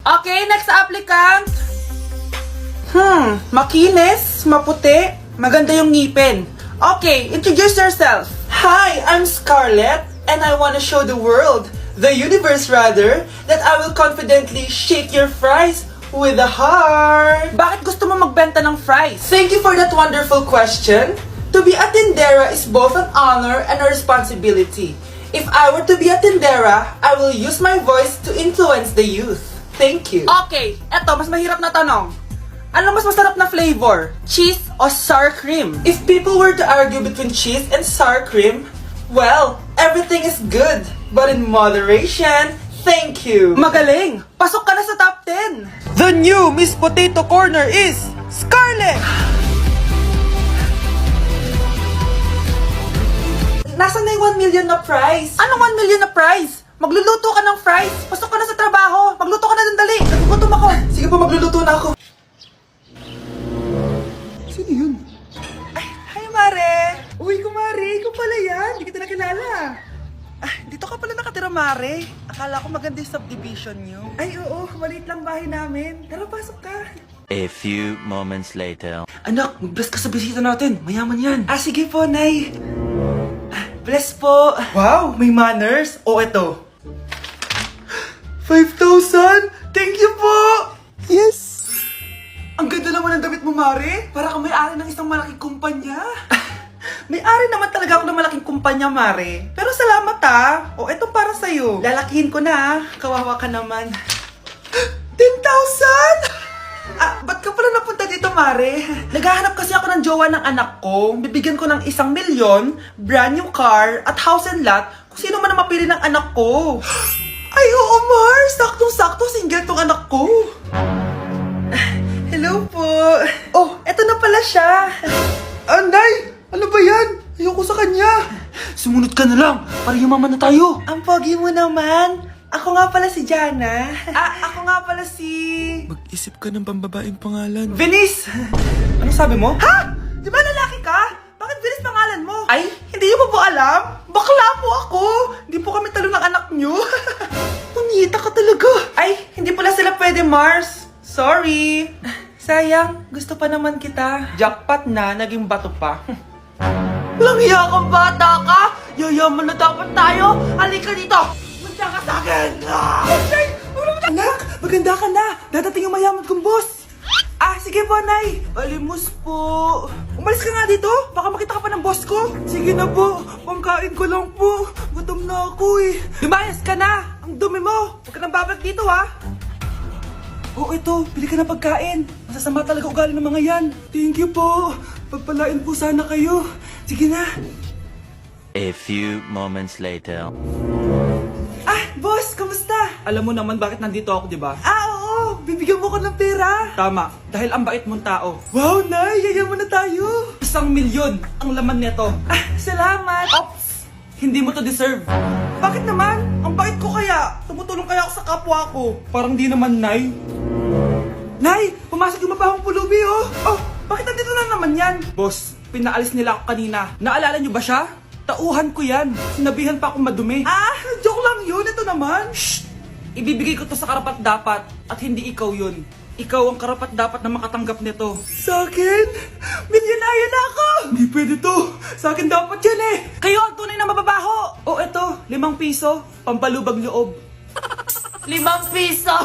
Okay, next applicant. Makinis, maputi, maganda yung ngipin. Okay, introduce yourself. Hi, I'm Scarlett, and I want to show the world, the universe rather, that I will confidently shake your fries with a heart. Bakit gusto mo magbenta ng fries? Thank you for that wonderful question. To be a tindera is both an honor and a responsibility. If I were to be a tindera, I will use my voice to influence the youth. Thank you. Okay, eto, mas mahirap na tanong. Ano mas masarap na flavor? Cheese o sour cream? If people were to argue between cheese and sour cream, well, everything is good, but in moderation. Thank you. Magaling! Pasok ka na sa top 10! The new Miss Potato Corner is Scarlett! Nasaan na yung 1 million na prize? Anong 1 million na prize? Magluluto ka ng fries. Pasok ka na sa trabaho. Magluto ka na ng dali. Nagugutom ako. Sige po, magluluto na ako. Sino yun? Ay, hi Mare. Uy, kumare. Ikaw pala yan. Hindi kita nakilala. Dito ka pala nakatira, Mare. Akala ko maganda yung subdivision nyo. Ay, oo. Maliit lang bahay namin. Tara, pasok ka. A few moments later. Anak, mag-bless ka sa bisita natin. Mayaman yan. Sige po, Nay. Bless po. Wow, may manners. O, eto. 5,000? Thank you po! Yes! Ang ganda naman ng damit mo, Mare. Para kang may-ari ng isang malaking kumpanya. May-ari naman talaga ako ng malaking kumpanya, Mare. Pero salamat O, eto para sa'yo. Lalakihin ko na Kawawa ka naman. 10,000? Ba't ka pala napunta dito, Mare? Naghahanap kasi ako ng jowa ng anak ko. Bibigyan ko ng 1 milyon, brand new car, at house and lot kung sino man ang mapili ng anak ko. Ay, oo, Mar! Saktong-sakto, single tong anak ko. Hello po. Oh, eto na pala siya. Nay! Ano ba yan? Ayoko sa kanya. Sumunod ka na lang, para yumaman na tayo. Ang pogi mo naman. Ako nga pala si Jana. Ako nga pala si... Mag-isip ka ng pambabaeng pangalan. Venice! Ano sabi mo? Ha? Di ba lalaki ka? Bakit Venice pangalan mo? Ay, hindi niyo po alam? Bakla po ako! Hindi po kami talo ng anak niyo. Pungita ka talaga. Ay, hindi pala sila pwede, Mars. Sorry. Sayang, gusto pa naman kita. Jackpot na, naging bato pa. Walang hiya kang bata ka! Yayaman na dapat tayo! Halika dito! Manda ka sa akin! Anak, maganda ka na! Dadating yung mayaman kong boss! Sige po, Nay! Alimos po! Umalis ka nga dito! Baka makita ka pa ng boss ko! Sige na po! Pangkain ko lang po! Gutom na ako Lumayas ka na! Ang dumi mo! Huwag ka nang babalik dito, ha! Ito, pili ka ng pagkain. Masasama talaga ugali ng mga yan. Thank you po. Pagpalain po sana kayo. Sige na. A few moments later. Boss, kamusta? Alam mo naman bakit nandito ako, di ba? Oo. Bibigyan mo ko ng pera. Tama. Dahil ang bait mong tao. Wow, Nay. Yayaman na tayo. 1 milyon ang laman nito. Salamat. Ops. Hindi mo to deserve. Bakit naman? Ang bait ko kaya. Tumutulong kaya ako sa kapwa ko. Parang di naman, Nay. Nay, pumasok yung mabahong pulubi, bakit nandito na naman yan? Boss, pinaalis nila ako kanina. Naalala niyo ba siya? Tauhan ko yan. Sinabihan pa akong madumi. Joke lang yun. Ito naman. Shh! Ibibigay ko to sa karapat dapat at hindi ikaw yun. Ikaw ang karapat dapat na makatanggap nito. Sa akin? Milyonaryo na ako! Hindi pwede to. Sa akin dapat yan Kayo ang tunay na mababaho. Eto, 5 piso. Pampalubag loob. 5 piso!